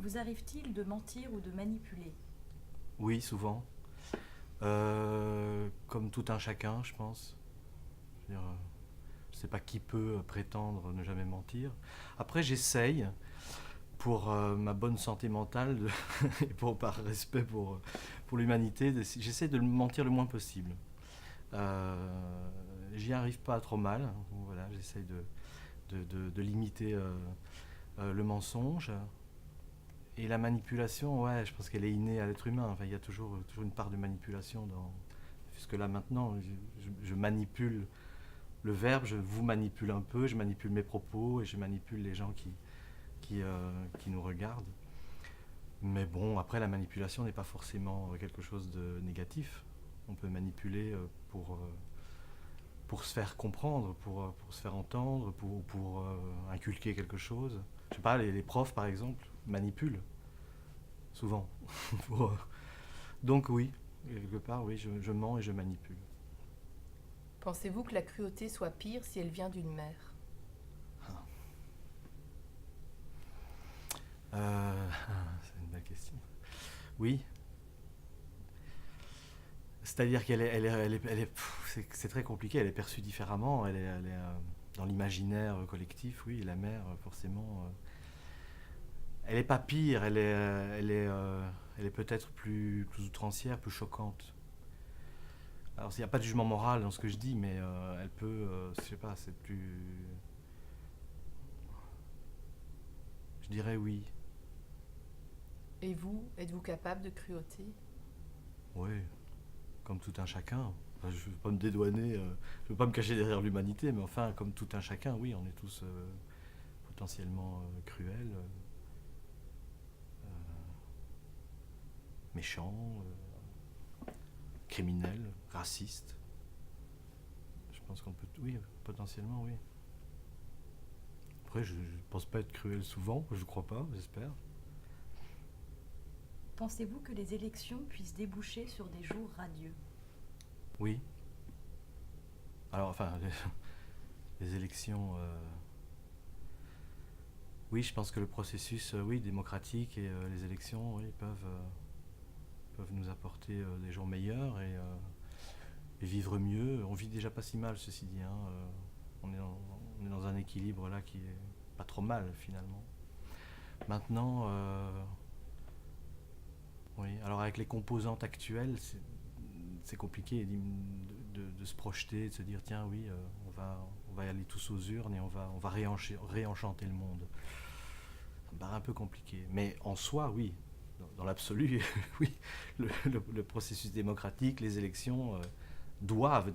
Vous arrive-t-il de mentir ou de manipuler? Oui, souvent. Comme tout un chacun, je pense. Je veux dire, je ne sais pas qui peut prétendre ne jamais mentir. Après, j'essaye, pour ma bonne santé mentale et par respect pour l'humanité, j'essaye de mentir le moins possible. J'y arrive pas trop mal. Voilà, j'essaye de limiter le mensonge. Et la manipulation, ouais, je pense qu'elle est innée à l'être humain. Enfin, il y a toujours une part de manipulation dans. Puisque là maintenant, je manipule le verbe, je vous manipule un peu, je manipule mes propos et je manipule les gens qui nous regardent. Mais bon, après, la manipulation n'est pas forcément quelque chose de négatif. On peut manipuler pour se faire comprendre, pour se faire entendre, pour inculquer quelque chose. Je sais pas, les profs, par exemple, manipulent souvent. Pour, donc oui, quelque part, oui, je mens et je manipule. Pensez-vous que la cruauté soit pire si elle vient d'une mère? C'est une belle question. Oui, c'est-à-dire c'est très compliqué, elle est perçue différemment, dans l'imaginaire collectif, oui, la mère, forcément, elle est pas pire, elle est peut-être plus outrancière, plus choquante. Alors, il n'y a pas de jugement moral dans ce que je dis, mais elle peut, je sais pas, c'est plus. Je dirais oui. Et vous, êtes-vous capable de cruauté? Oui, comme tout un chacun. Enfin, je ne veux pas me dédouaner, je ne veux pas me cacher derrière l'humanité, mais enfin, comme tout un chacun, oui, on est tous potentiellement cruels, méchants, criminels, racistes. Je pense qu'on peut, oui, potentiellement, oui. Après, je ne pense pas être cruel souvent, je ne crois pas, j'espère. Pensez-vous que les élections puissent déboucher sur des jours radieux? Oui. Alors, enfin, les élections. Oui, je pense que le processus, oui, démocratique et les élections, oui, peuvent nous apporter des jours meilleurs et vivre mieux. On vit déjà pas si mal, ceci dit. Hein. On est dans un équilibre là qui est pas trop mal finalement. Maintenant, oui. Alors avec les composantes actuelles, c'est compliqué de se projeter, de se dire tiens oui, on va aller tous aux urnes et on va réenchanter le monde. Ça me paraît un peu compliqué. Mais en soi, oui, dans l'absolu, oui, le processus démocratique, les élections doivent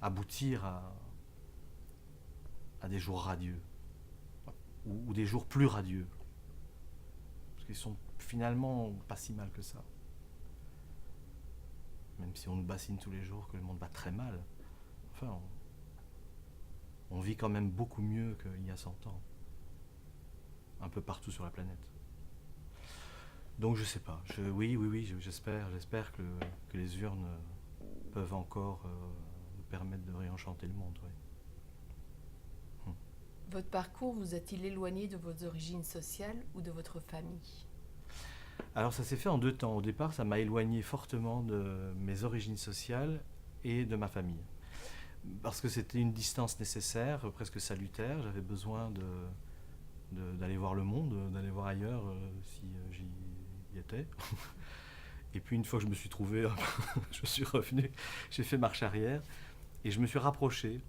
aboutir à des jours radieux ou des jours plus radieux. Parce qu'ils sont finalement pas si mal que ça. Même si on nous bassine tous les jours que le monde va très mal. Enfin, on vit quand même beaucoup mieux qu'il y a 100 ans. Un peu partout sur la planète. Donc je sais pas. Oui, j'espère que les urnes peuvent encore nous permettre de réenchanter le monde. Ouais. Votre parcours vous a-t-il éloigné de vos origines sociales ou de votre famille? Alors ça s'est fait en deux temps. Au départ, ça m'a éloigné fortement de mes origines sociales et de ma famille. Parce que c'était une distance nécessaire, presque salutaire. J'avais besoin d'aller voir le monde, d'aller voir ailleurs si j'y étais. Et puis une fois que je me suis trouvé, je suis revenu, j'ai fait marche arrière et je me suis rapproché.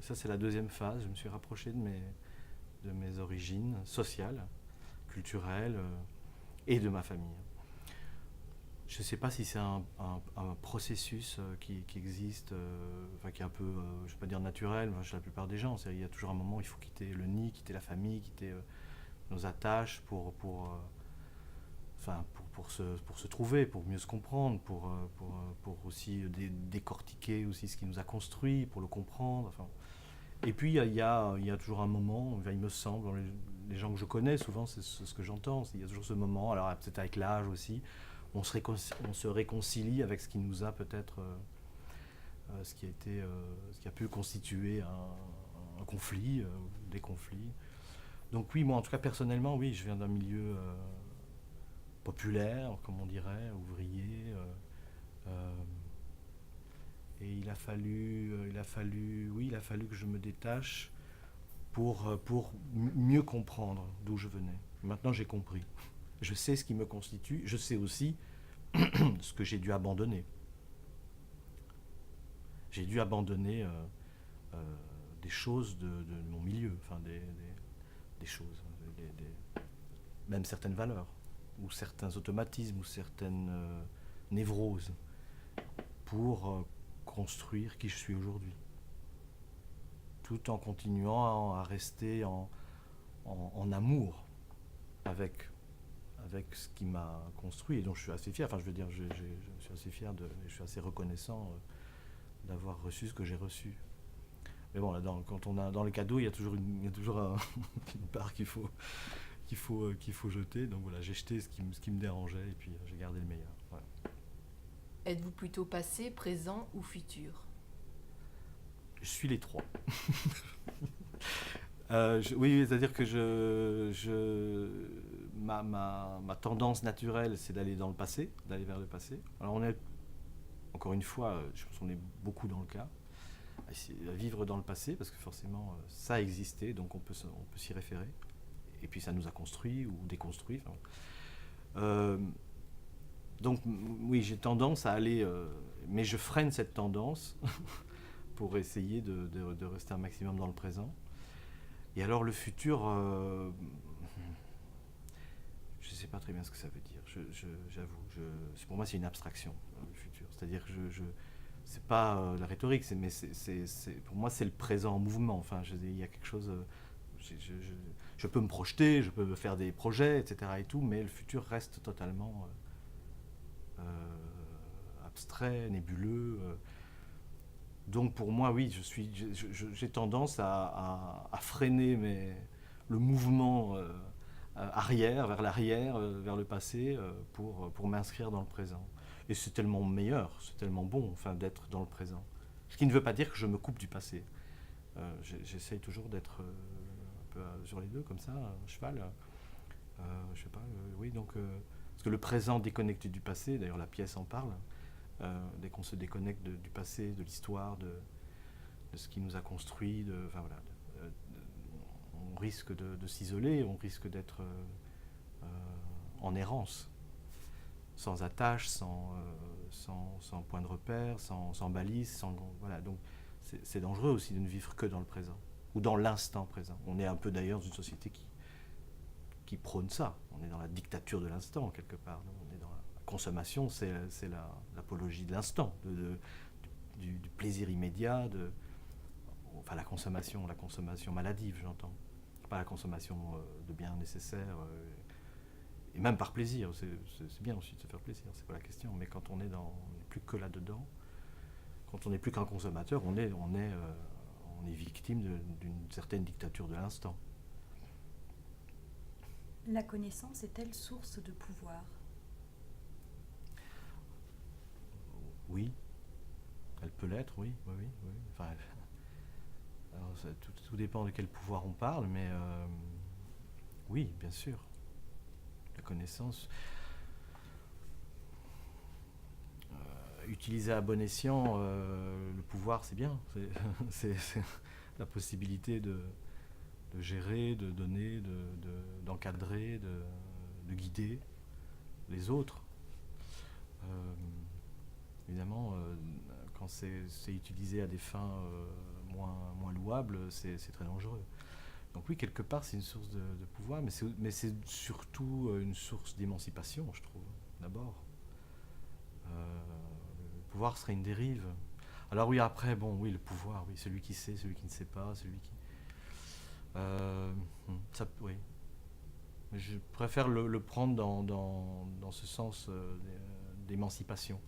Ça c'est la deuxième phase. Je me suis rapproché de mes origines sociales, culturelles et de ma famille. Je ne sais pas si c'est un processus qui existe, enfin qui est un peu, je ne vais pas dire naturel, chez la plupart des gens. Il y a toujours un moment où il faut quitter le nid, quitter la famille, quitter nos attaches pour se trouver, pour mieux se comprendre, pour aussi décortiquer aussi ce qui nous a construit, pour le comprendre. Enfin. Et puis il y a toujours un moment, il me semble, dans les gens que je connais, souvent c'est ce que j'entends, il y a toujours ce moment, alors peut-être avec l'âge aussi, on se réconcilie avec ce qui nous a peut-être, ce qui a pu constituer un conflit, des conflits. Donc oui, moi en tout cas personnellement, oui, je viens d'un milieu populaire, comme on dirait, ouvrier. Et il a fallu que je me détache pour mieux comprendre d'où je venais. Maintenant, j'ai compris. Je sais ce qui me constitue. Je sais aussi ce que j'ai dû abandonner. J'ai dû abandonner des choses de mon milieu, enfin des choses, même certaines valeurs, ou certains automatismes, ou certaines névroses, pour construire qui je suis aujourd'hui. Tout en continuant à rester en amour avec ce qui m'a construit et dont je suis assez fier. Enfin, je veux dire, je suis assez fier je suis assez reconnaissant d'avoir reçu ce que j'ai reçu. Mais bon, là, quand on a dans les cadeaux, il y a toujours une part qu'il faut jeter. Donc voilà, j'ai jeté ce qui me dérangeait et puis j'ai gardé le meilleur. Voilà. Êtes-vous plutôt passé, présent ou futur? Je suis les trois. Oui, c'est-à-dire que ma tendance naturelle, c'est d'aller dans le passé, d'aller vers le passé. Alors on est, encore une fois, je pense qu'on est beaucoup dans le cas, à vivre dans le passé, parce que forcément, ça a existé, donc on peut s'y référer. Et puis ça nous a construit ou déconstruit. Donc oui, j'ai tendance à aller, mais je freine cette tendance pour essayer de rester un maximum dans le présent. Et alors le futur, je ne sais pas très bien ce que ça veut dire, j'avoue. Pour moi, c'est une abstraction, le futur. C'est-à-dire que c'est pas la rhétorique, mais pour moi, c'est le présent en mouvement. Enfin, il y a quelque chose... je peux me projeter, je peux faire des projets, etc. et tout, mais le futur reste totalement abstrait, nébuleux. Donc pour moi, oui, j'ai tendance à freiner le mouvement arrière, vers l'arrière, vers le passé, pour m'inscrire dans le présent. Et c'est tellement meilleur, c'est tellement bon, enfin, d'être dans le présent. Ce qui ne veut pas dire que je me coupe du passé. J'essaye toujours d'être un peu sur les deux, comme ça, à cheval. Je sais pas, oui, donc... parce que le présent déconnecté du passé, d'ailleurs la pièce en parle, dès qu'on se déconnecte du passé, de l'histoire, de ce qui nous a construit, enfin voilà, on risque de s'isoler, on risque d'être en errance, sans attache, sans point de repère, sans balise, voilà. Donc c'est dangereux aussi de ne vivre que dans le présent, ou dans l'instant présent. On est un peu d'ailleurs dans une société qui prône ça. On est dans la dictature de l'instant, quelque part. On est dans la consommation, c'est l'apologie de l'instant, du plaisir immédiat, enfin la consommation maladive, j'entends. Pas la consommation de biens nécessaires, et même par plaisir. C'est bien aussi de se faire plaisir, c'est pas la question. Mais quand on n'est plus que là-dedans, quand on n'est plus qu'un consommateur, on est victime d'une certaine dictature de l'instant. La connaissance est-elle source de pouvoir? Oui, elle peut l'être, oui. Enfin, alors, tout dépend de quel pouvoir on parle, mais oui, bien sûr. La connaissance, utilisée à bon escient, le pouvoir, c'est bien. C'est la possibilité de gérer, de donner, d'encadrer, de guider les autres. Évidemment, quand c'est utilisé à des fins moins louables, c'est très dangereux. Donc oui, quelque part, c'est une source de pouvoir, mais c'est surtout une source d'émancipation, je trouve, d'abord. Le pouvoir serait une dérive. Alors oui, après, oui, le pouvoir, oui, celui qui sait, celui qui ne sait pas, celui qui... oui. Mais je préfère le prendre dans ce sens d'émancipation.